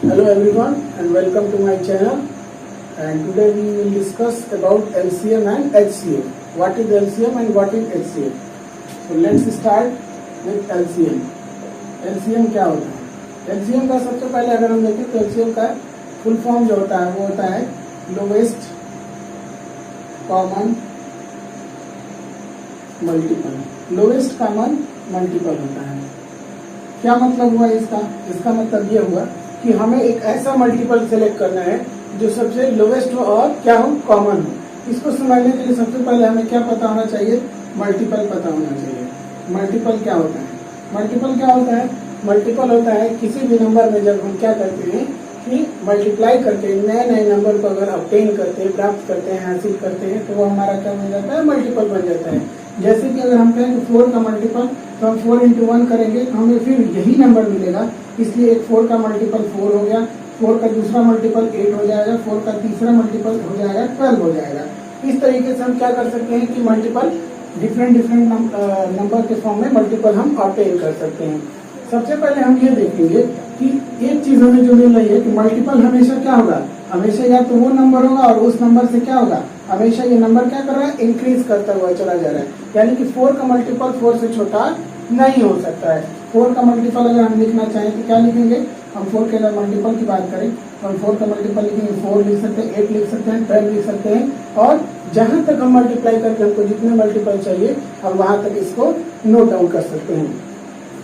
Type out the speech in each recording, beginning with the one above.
Hello everyone and welcome to my channel, and today we will discuss about LCM and HCF. What is LCM and what is HCF? So let's start with LCM. LCM क्या होता है? LCM का सबसे पहले अगर हम देखें तो LCM का फुल फॉर्म जो होता है वो होता है lowest common multiple. Lowest common multiple होता है। क्या मतलब हुआ इसका? इसका मतलब ये हुआ कि हमें एक ऐसा मल्टीपल सेलेक्ट करना है जो सबसे लोवेस्ट हो और क्या हो, कॉमन हो। इसको समझने के लिए सबसे पहले हमें क्या पता होना चाहिए? मल्टीपल पता होना चाहिए। मल्टीपल क्या होता है? मल्टीपल क्या होता है? मल्टीपल होता है किसी भी नंबर में जब हम क्या करते हैं कि मल्टीप्लाई करके नए नए नंबर को अगर ऑब्टेन करते हैं, प्राप्त करते हैं, हासिल करते हैं तो वो हमारा क्या बन जाता है? मल्टीपल बन जाता है। जैसे कि अगर हम कहें 4 का मल्टीपल तो हम 4 into 1 करेंगे तो हमें फिर यही नंबर मिलेगा। इसलिए एक 4 का मल्टीपल 4 हो गया, 4 का दूसरा मल्टीपल 8 हो जाएगा, 4 का तीसरा मल्टीपल हो जाएगा 12 हो जाएगा। इस तरीके से हम क्या कर सकते हैं कि मल्टीपल डिफरेंट नंबर के फॉर्म में मल्टीपल हम ऑब्टेन कर सकते हैं। सबसे पहले हम ये देखेंगे कि एक चीज हमें जो मिल रही है कि मल्टीपल हमेशा क्या होगा? हमेशा या तो वो नंबर होगा और उस नंबर से क्या होगा? हमेशा ये नंबर क्या कर रहा है? इंक्रीज करता हुआ चला जा रहा है। यानी कि 4 का मल्टीपल 4 से छोटा नहीं हो सकता है। 4 का मल्टीपल अगर हम लिखना चाहें तो क्या लिखेंगे? हम 4 के अगर मल्टीपल की बात करें तो हम 4 का मल्टीपल लिखेंगे, 4 लिख सकते हैं, 8 लिख सकते हैं, 12 लिख सकते हैं, और जहां तक हम मल्टीप्लाई करके हमको जितने मल्टीपल चाहिए हम वहां तक इसको नोट डाउन कर सकते हैं।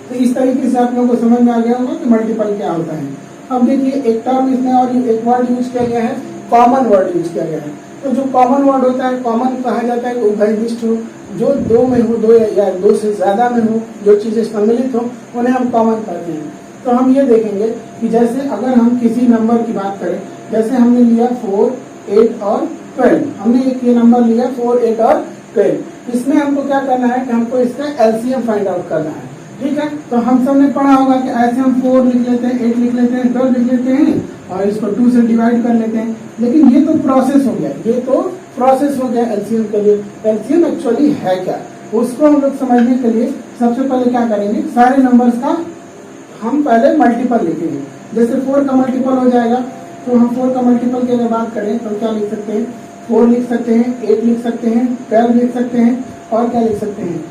तो इस तरीके से आप लोगों को समझ में आ गया होगा कि मल्टीपल क्या होता है। अब देखिए एक टर्म इसमें और एक वर्ड यूज किया गया है, कॉमन वर्ड यूज किया गया है। तो जो कॉमन वर्ड होता है, कॉमन कहा जाता है उभयनिष्ठ हो, जो दो में हो, दो या दो से ज्यादा में हो, जो चीजें सम्मिलित हो उन्हें हम कॉमन कहते हैं। तो हम ये देखेंगे कि जैसे अगर हम किसी नंबर की बात करें, जैसे हमने लिया 4, 8 और 12, हमने एक ये नंबर लिया 4, 8 और 12। इसमें हमको क्या करना है कि हमको इसका एलसीएम फाइंड आउट करना है। ठीक है, तो हम सब ने पढ़ा होगा कि ऐसे हम 4 लिख लेते हैं, 8 लिख लेते हैं, 12 लिख लेते हैं और इसको 2 से डिवाइड कर लेते हैं। लेकिन ये तो प्रोसेस हो गया, ये तो प्रोसेस हो गया एलसीएम के लिए। एलसीएम एक्चुअली है क्या, उसको हम लोग समझने के लिए सबसे पहले क्या करेंगे, सारे नंबर्स का हम पहले मल्टीपल लिखेंगे। जैसे 4 का मल्टीपल हो जाएगा तो हम 4 का मल्टीपल की अगर बात करें तो क्या लिख सकते हैं? 4 लिख सकते हैं, 8 लिख सकते हैं, 12 लिख सकते हैं, और क्या लिख सकते हैं?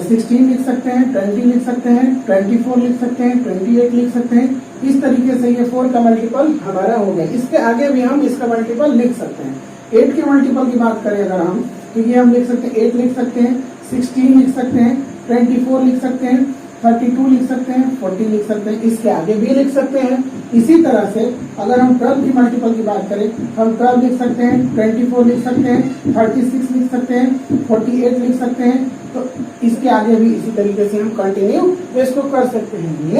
16 लिख सकते हैं, 20 लिख सकते हैं, 24 लिख सकते हैं, 28 लिख सकते हैं। इस तरीके से ये 4 का मल्टीपल हमारा हो गया। इसके आगे भी हम इसका मल्टीपल लिख सकते हैं। 8 के मल्टीपल की बात करें अगर हम तो ये हम लिख सकते हैं, 8 लिख सकते हैं, 16 लिख सकते हैं, 24 लिख सकते हैं, 32 लिख सकते हैं, 40 लिख सकते हैं, इसके आगे भी लिख सकते हैं। इसी तरह से अगर हम 12 की मल्टीपल की बात करें हम 12 लिख सकते हैं, 24 लिख सकते हैं, 36 लिख सकते हैं, 48 लिख सकते हैं। तो इसके आगे भी इसी तरीके से हम कंटिन्यू इसको कर सकते हैं।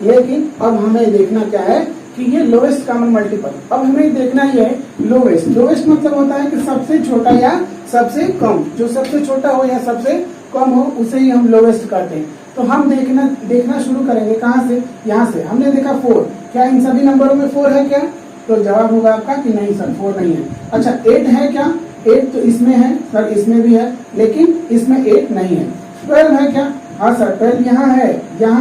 लेकिन अब हमें देखना क्या है कि ये लोवेस्ट कॉमन मल्टीपल। अब हमें देखना ये है लोवेस्ट। लोवेस्ट मतलब होता है कि सबसे छोटा या सबसे कम। जो सबसे छोटा हो या सबसे कम हो उसे ही हम लोवेस्ट कहते हैं। तो हम देखना शुरू करेंगे कहाँ से? यहाँ से। हमने देखा 4, क्या इन सभी नंबरों में 4 है क्या? तो जवाब होगा आपका कि नहीं सर 4 नहीं है। अच्छा 8 है क्या? 8 तो इसमें है सर, इसमें भी है, लेकिन इसमें 8 नहीं है। 12 है क्या? हाँ सर 12 यहाँ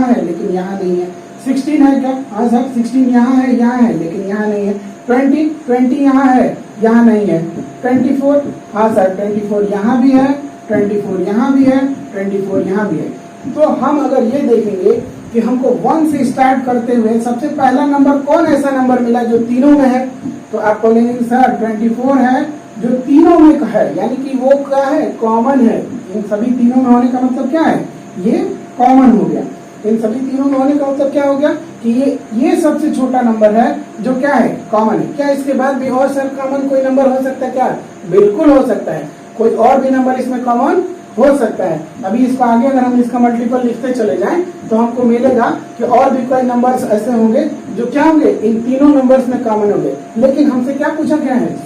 है लेकिन यहाँ नहीं है। 16 है क्या? हाँ सर 16 यहाँ है लेकिन यहाँ नहीं है। 20 यहाँ है, यहाँ नहीं है। 24, हाँ सर 24 यहाँ भी है, 24 यहाँ भी है, 24 यहाँ भी है। तो हम अगर ये देखेंगे कि हमको 1 से स्टार्ट करते हुए सबसे पहला नंबर कौन ऐसा नंबर मिला जो तीनों में है, तो आप बोलेंगे सर 24 है जो तीनों में है, यानी कि वो क्या है? कॉमन है। इन सभी तीनों में होने का मतलब क्या है? ये कॉमन हो गया। इन सभी तीनों में होने का मतलब क्या हो गया कि ये सबसे छोटा नंबर है जो क्या है? कॉमन है। क्या इसके बाद भी और सर कॉमन कोई नंबर हो सकता है क्या? बिल्कुल हो सकता है, कोई और भी नंबर इसमें कॉमन हो सकता है। अभी इसको आगे अगर हम इसका मल्टीपल लिखते चले जाएं तो हमको मिलेगा कि और भी कोई नंबर्स ऐसे होंगे जो क्या होंगे? इन तीनों नंबर्स में कॉमन होंगे। लेकिन हमसे क्या पूछा गया है?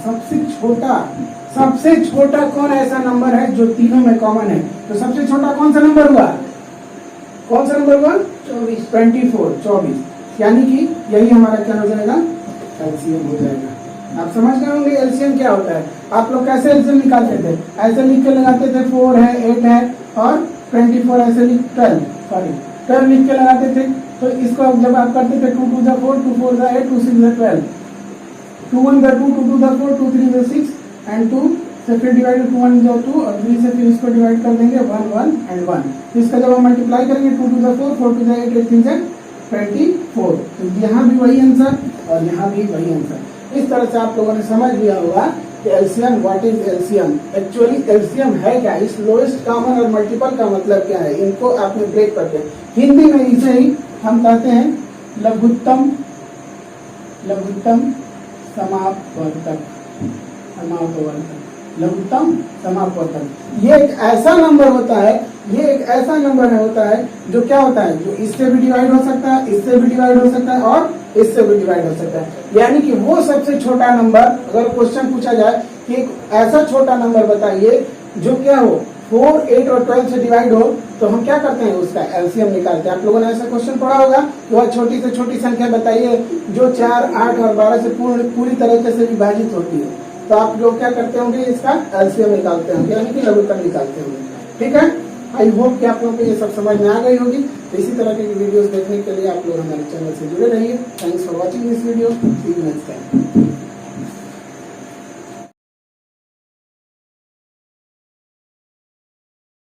सबसे छोटा कौन ऐसा नंबर है जो तीनों में कॉमन है? तो सबसे छोटा कौन सा नंबर हुआ? 24। यानी कि यही हमारा क्या हो जाएगा? एलसीएम हो जाएगा। आप समझ गए होंगे एलसीएम क्या होता है। आप लोग कैसे एलसीएम निकालते थे? ऐसे लिख के लगाते थे 4 है, 8 है और 24 ऐसे लिख 12 12 लिख के लगाते थे। तो इसको अब जब आप करते थे 2 2 4, 2 4 8, 2 6 12, 2 1 2, 2 2 4, 2 3 6 एंड 2 से फिर डिवाइड 2 1 2 और 3 से फिर इसको डिवाइड कर देंगे 1 1 एंड 1। तो इसका जब हम मल्टीप्लाई करेंगे 2 2 4, 4 2 8, 8 3 24। तो यहाँ भी वही आंसर और यहाँ भी वही आंसर। इस तरह से आप लोगों ने समझ लिया होगा कि LCM, what is LCM, actually LCM है क्या, इस लोएस्ट कॉमन और मल्टीपल का मतलब क्या है, इनको आपने ब्रेक करके हिंदी में इसे ही हम कहते हैं लघुत्तम समापवर्तक, लघुत्तम समापवर्तक। ये एक ऐसा नंबर होता है, ये एक ऐसा नंबर होता है जो क्या होता है, जो इससे भी डिवाइड हो सकता है, इससे भी डिवाइड हो सकता है और इससे भी डिवाइड हो सकता है। यानी कि वो सबसे छोटा नंबर, अगर क्वेश्चन पूछा जाए कि एक ऐसा छोटा नंबर बताइए जो क्या हो 4, 8 और 12 से डिवाइड हो, तो हम क्या करते हैं, उसका एलसीएम निकालते हैं। आप लोगों ने ऐसा क्वेश्चन पढ़ा होगा कि वह छोटी से छोटी संख्या बताइए जो 4, 8 और 12 से पूरी तरीके से विभाजित होती है। तो आप लोग क्या करते होंगे, इसका एलसीएम निकालते होंगे, यानी कि लघुत्तम निकालते होंगे। ठीक है, आई होप कि आप लोगों को ये सब समझ में आ गई होगी। तो इसी तरह की वीडियोस देखने के लिए आप लोग हमारे चैनल से जुड़े रहिए। Thanks for watching this video, see you next time.